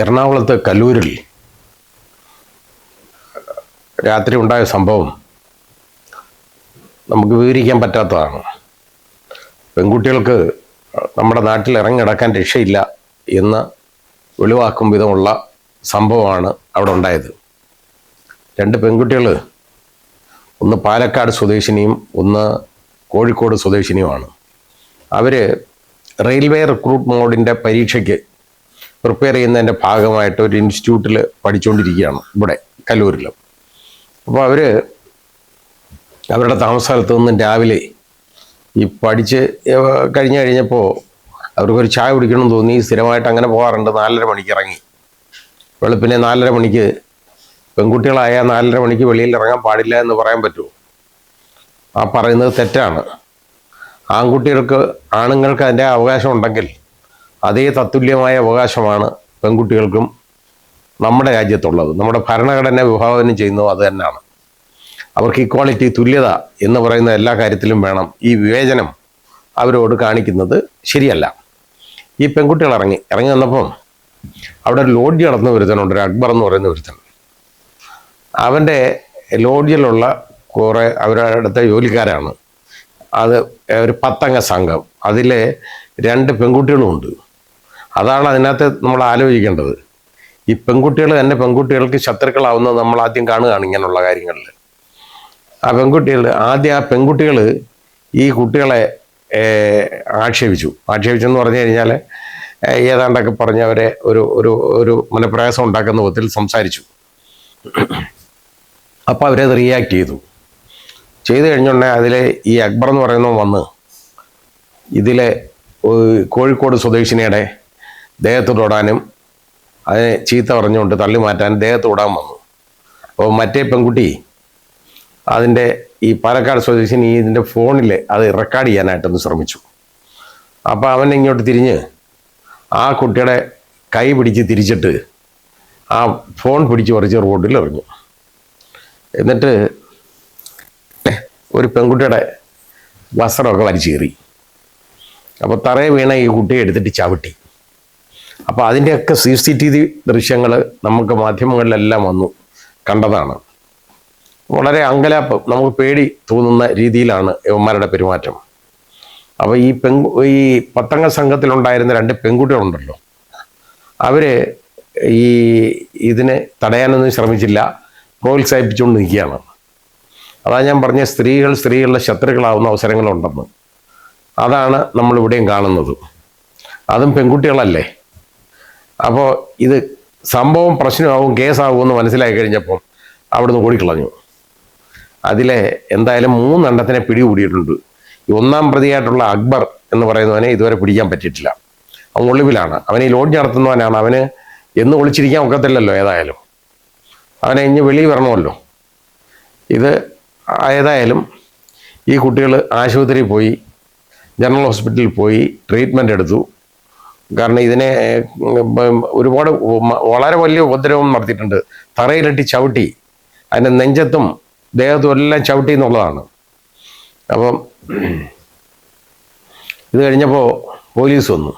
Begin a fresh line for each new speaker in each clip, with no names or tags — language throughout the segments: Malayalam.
എറണാകുളത്ത് കല്ലൂരിൽ രാത്രി ഉണ്ടായ സംഭവം നമുക്ക് വിവരിക്കാൻ പറ്റാത്തതാണ്. പെൺകുട്ടികൾക്ക് നമ്മുടെ നാട്ടിൽ ഇറങ്ങി നടക്കാൻ രക്ഷയില്ല എന്ന് വെളിവാക്കും വിധമുള്ള സംഭവമാണ് അവിടെ ഉണ്ടായത്. രണ്ട് പെൺകുട്ടികൾ, ഒന്ന് പാലക്കാട് സ്വദേശിനിയും ഒന്ന് കോഴിക്കോട് സ്വദേശിനിയുമാണ്. അവർ റെയിൽവേ റിക്രൂട്ട് മോഡിൻ്റെ പരീക്ഷയ്ക്ക് പ്രിപ്പയർ ചെയ്യുന്നതിൻ്റെ ഭാഗമായിട്ട് ഒരു ഇൻസ്റ്റിറ്റ്യൂട്ടിൽ പഠിച്ചുകൊണ്ടിരിക്കുകയാണ് ഇവിടെ കല്ലൂരിൽ. അപ്പോൾ അവർ അവരുടെ താമസ സ്ഥലത്ത് നിന്നും രാവിലെ ഈ പഠിച്ച് കഴിഞ്ഞപ്പോൾ അവർക്കൊരു ചായ കുടിക്കണമെന്ന് തോന്നി. സ്ഥിരമായിട്ട് അങ്ങനെ പോകാറുണ്ട്. 4:30 മണിക്ക് ഇറങ്ങി. വെളുപ്പിനെ 4:30 മണിക്ക് പെൺകുട്ടികളായ 4:30 മണിക്ക് വെളിയിൽ ഇറങ്ങാൻ പാടില്ല എന്ന് പറയാൻ പറ്റുമോ? ആ പറയുന്നത് തെറ്റാണ്. ആണുങ്ങൾക്ക് അതിൻ്റെ അവകാശം ഉണ്ടെങ്കിൽ അതേ തത്തുല്യമായ അവകാശമാണ് പെൺകുട്ടികൾക്കും നമ്മുടെ രാജ്യത്തുള്ളത്. നമ്മുടെ ഭരണഘടന വിഭാവനം ചെയ്യുന്നത് അത് തന്നെയാണ്. അവർക്ക് ഇക്വാളിറ്റി, തുല്യത എന്ന് പറയുന്ന എല്ലാ കാര്യത്തിലും വേണം. ഈ വിവേചനം അവരോട് കാണിക്കുന്നത് ശരിയല്ല. ഈ പെൺകുട്ടികൾ ഇറങ്ങി വന്നപ്പം അവിടെ ഒരു ലോഡ്ജ് നടന്ന ഒരുത്തനുണ്ട്, ഒരു അക്ബർ എന്ന് പറയുന്ന ഒരുത്തൻ. അവൻ്റെ ലോഡ്ജിലുള്ള കുറേ അവരുടെ അടുത്ത ജോലിക്കാരാണ്. അത് ഒരു 10 അംഗ സംഘം. അതിൽ 2 പെൺകുട്ടികളുമുണ്ട്. അതാണ് അതിനകത്ത് നമ്മൾ ആലോചിക്കേണ്ടത്. ഈ പെൺകുട്ടികൾ തന്നെ പെൺകുട്ടികൾക്ക് ശത്രുക്കളാവുന്നത് നമ്മൾ ആദ്യം കാണുകയാണ് ഇങ്ങനെയുള്ള കാര്യങ്ങളിൽ. ആ പെൺകുട്ടികൾ ഈ കുട്ടികളെ ആക്ഷേപിച്ചെന്ന് പറഞ്ഞു കഴിഞ്ഞാൽ ഏതാണ്ടൊക്കെ പറഞ്ഞവരെ ഒരു മനപ്രയാസം ഉണ്ടാക്കുന്ന വിധത്തിൽ സംസാരിച്ചു. അപ്പോൾ അവരത് റിയാക്ട് ചെയ്തു കഴിഞ്ഞുണ്ടെങ്കിൽ അതിലെ ഈ അക്ബർ എന്ന് പറയുന്നവൻ വന്ന് ഇതിലെ കോഴിക്കോട് സ്വദേശിനിയുടെ ദേഹത്ത് തൊടാനും അതിനെ ചീത്ത പറഞ്ഞുകൊണ്ട് തള്ളി മാറ്റാൻ ദേഹത്ത് തൊടാൻ വന്നു. അപ്പോൾ മറ്റേ പെൺകുട്ടി അതിൻ്റെ ഈ പാലക്കാട് സ്വദേശിനി ഇതിൻ്റെ ഫോണിൽ അത് റെക്കോർഡ് ചെയ്യാനായിട്ടൊന്ന് ശ്രമിച്ചു. അപ്പോൾ അവൻ ഇങ്ങോട്ട് തിരിഞ്ഞ് ആ കുട്ടിയുടെ കൈ പിടിച്ച് തിരിച്ചിട്ട് ആ ഫോൺ പിടിച്ച് പറിച്ച് റോഡിൽ എറിഞ്ഞു. എന്നിട്ട് ഒരു പെൺകുട്ടിയുടെ വസ്ത്രമൊക്കെ വലിച്ചേറി. അപ്പോൾ തറയെ വീണ ഈ കുട്ടിയെ എടുത്തിട്ട് ചവിട്ടി. അപ്പോൾ അതിൻ്റെയൊക്കെ CCTV ദൃശ്യങ്ങൾ നമുക്ക് മാധ്യമങ്ങളിലെല്ലാം വന്നു കണ്ടതാണ്. വളരെ അങ്കലാപ്പ്, നമുക്ക് പേടി തോന്നുന്ന രീതിയിലാണ് ഇവന്മാരുടെ പെരുമാറ്റം. അപ്പോൾ ഈ 10 അംഗ സംഘത്തിലുണ്ടായിരുന്ന 2 പെൺകുട്ടികളുണ്ടല്ലോ, അവർ ഇതിനെ തടയാനൊന്നും ശ്രമിച്ചില്ല, പ്രോത്സാഹിപ്പിച്ചുകൊണ്ട് നിൽക്കുകയാണ്. അതാ ഞാൻ പറഞ്ഞ സ്ത്രീകളുടെ ശത്രുക്കളാവുന്ന അവസരങ്ങളുണ്ടെന്ന്. അതാണ് നമ്മളിവിടെയും കാണുന്നത്. അതും പെൺകുട്ടികളല്ലേ. അപ്പോൾ ഇത് സംഭവം പ്രശ്നമാവും, കേസാവുമെന്ന് മനസ്സിലായി കഴിഞ്ഞപ്പം അവിടുന്ന് ഓടിക്കളഞ്ഞു. അതിലെ എന്തായാലും 3 എണ്ണത്തിനെ പിടികൂടിയിട്ടുണ്ട്. ഈ 1-ാം പ്രതിയായിട്ടുള്ള അക്ബർ എന്ന് പറയുന്നവനെ ഇതുവരെ പിടിക്കാൻ പറ്റിയിട്ടില്ല. അവൻ ഒളിവിലാണ്. അവൻ ഈ ലോഡ്ജ് നടത്തുന്നവനാണ്. അവന് എന്ന് ഒളിച്ചിരിക്കാൻ ഒക്കത്തില്ലല്ലോ. അവനെ ഇനി വെളിയിൽ വരണമല്ലോ. ഇത് ഏതായാലും ഈ കുട്ടികൾ ആശുപത്രിയിൽ പോയി, ജനറൽ ഹോസ്പിറ്റലിൽ പോയി ട്രീറ്റ്മെൻറ്റ് എടുത്തു. കാരണം ഇതിനെ ഒരുപാട് വളരെ വലിയ ഉപദ്രവം നടത്തിയിട്ടുണ്ട്. തറയിലിട്ട് ചവിട്ടി, അതിൻ്റെ നെഞ്ചത്തും ദേഹത്തും എല്ലാം ചവിട്ടി എന്നുള്ളതാണ്. അപ്പം ഇത് കഴിഞ്ഞപ്പോൾ പോലീസ് വന്നു.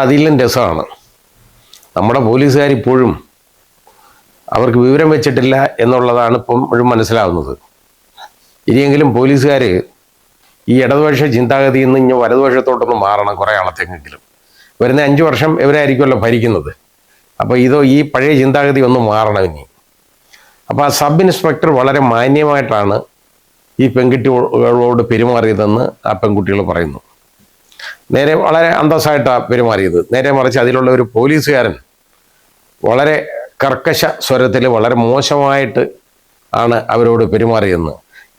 അതിലും രസമാണ്. നമ്മുടെ പോലീസുകാരിപ്പോഴും അവർക്ക് വിവരം വെച്ചിട്ടില്ല എന്നുള്ളതാണ് ഇപ്പോഴും മനസ്സിലാവുന്നത്. ഇനിയെങ്കിലും പോലീസുകാർ ഈ ഇടതുപക്ഷ ചിന്താഗതിയിൽ നിന്ന് ഇനി വലതുപക്ഷത്തോട്ടൊന്ന് മാറണം കുറേ ആളത്തെങ്കിലും. വരുന്ന 5 വർഷം ഇവരായിരിക്കുമല്ലോ ഭരിക്കുന്നത്. അപ്പോൾ ഈ പഴയ ചിന്താഗതി ഒന്ന് മാറണം ഇനി. അപ്പോൾ ആ സബ് ഇൻസ്പെക്ടർ വളരെ മാന്യമായിട്ടാണ് ഈ പെൺകുട്ടികളോട് പെരുമാറിയതെന്ന് ആ പെൺകുട്ടികൾ പറയുന്നു. നേരെ വളരെ അന്തസ്സായിട്ടാണ് പെരുമാറിയത്. നേരെ മറിച്ച് അതിലുള്ള ഒരു പോലീസുകാരൻ വളരെ കർക്കശ സ്വരത്തിൽ വളരെ മോശമായിട്ട് ആണ് അവരോട് പെരുമാറിയെന്ന്.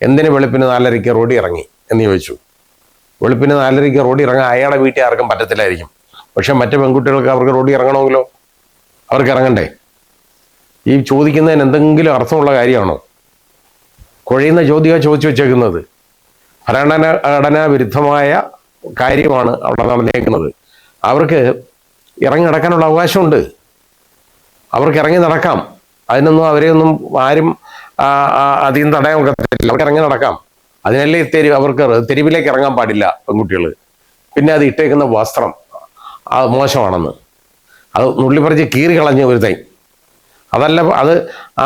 എന്തിന് വെളുപ്പിന് 4:30 റോഡിൽ ഇറങ്ങി എന്ന് ചോദിച്ചു. വെളുപ്പിന് 4:30 റോഡിൽ ഇറങ്ങാൻ അയാളുടെ വീട്ടിൽ ആർക്കും പറ്റത്തില്ലായിരിക്കും. പക്ഷെ മറ്റു പെൺകുട്ടികൾക്ക് അവർക്ക് റോഡിൽ ഇറങ്ങണമെങ്കിലോ അവർക്ക് ഇറങ്ങണ്ടേ? ഈ ചോദിക്കുന്നതിന് എന്തെങ്കിലും അർത്ഥമുള്ള കാര്യമാണോ? കുഴയുന്ന ചോദ്യമാണ് ചോദിച്ചു വെച്ചേക്കുന്നത്. ഭരണഘടനാ വിരുദ്ധമായ കാര്യമാണ് അവിടെ നടന്നേക്കുന്നത്. അവർക്ക് ഇറങ്ങി നടക്കാനുള്ള അവകാശമുണ്ട്. അവർക്ക് ഇറങ്ങി നടക്കാം. അതിനൊന്നും അവരെയൊന്നും ആരും അധികം തടയാൻ ഒക്കത്തില്ല. അവർക്ക് ഇറങ്ങി നടക്കാം. അതിനല്ലേ അവർക്ക് തെരുവിലേക്ക് ഇറങ്ങാൻ പാടില്ല പെൺകുട്ടികൾ. പിന്നെ അത് ഇട്ടേക്കുന്ന വസ്ത്രം മോശമാണെന്ന്. അത് നുള്ളിപ്പറിച്ച് കീറി കളഞ്ഞ ഒരു തൈ. അതല്ല, അത്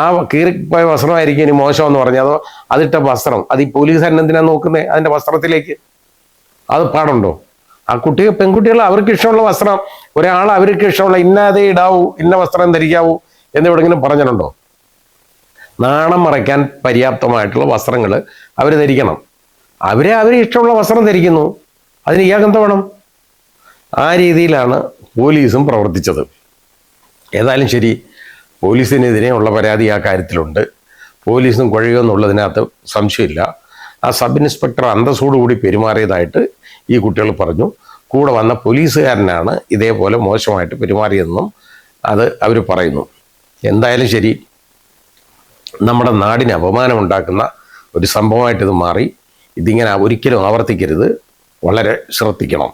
ആ കീറിപ്പോയ വസ്ത്രമായിരിക്കും ഇനി മോശമെന്ന് പറഞ്ഞത്. അതോ അതിട്ട വസ്ത്രം, അത് ഈ പോലീസുകാരൻ എന്തിനാണ് നോക്കുന്നത് അതിൻ്റെ വസ്ത്രത്തിലേക്ക്? അത് പാടുണ്ടോ? ആ പെൺകുട്ടികൾ അവർക്ക് ഇഷ്ടമുള്ള വസ്ത്രം, ഒരാൾ അവർക്ക് ഇഷ്ടമുള്ള ഇന്നതേ ഇടാവൂ, ഇന്ന വസ്ത്രം ധരിക്കാവൂ എന്നെവിടെങ്കിലും പറഞ്ഞിട്ടുണ്ടോ? നാണം മറയ്ക്കാൻ പര്യാപ്തമായിട്ടുള്ള വസ്ത്രങ്ങൾ അവർ ധരിക്കണം. അവർ ഇഷ്ടമുള്ള വസ്ത്രം ധരിക്കുന്നു, അതിന് ഇയാൾക്കെന്താ വേണം? ആ രീതിയിലാണ് പോലീസും പ്രവർത്തിച്ചത്. ഏതായാലും ശരി, പോലീസിനെതിരെ ഉള്ള പരാതി ആ കാര്യത്തിലുണ്ട്. പോലീസും കുഴയുമെന്നുള്ളതിനകത്ത് സംശയമില്ല. ആ സബ് ഇൻസ്പെക്ടർ അന്തസ്സോടുകൂടി പെരുമാറിയതായിട്ട് ഈ കുട്ടികൾ പറഞ്ഞു. കൂടെ വന്ന പോലീസുകാരനാണ് ഇതേപോലെ മോശമായിട്ട് പെരുമാറിയതെന്നും അത് അവർ പറയുന്നു. എന്തായാലും ശരി, നമ്മുടെ നാടിന് അപമാനമുണ്ടാക്കുന്ന ഒരു സംഭവമായിട്ടിത് മാറി. ഇതിങ്ങനെ ഒരിക്കലും ആവർത്തിക്കരുത്. വളരെ ശ്രദ്ധിക്കണം.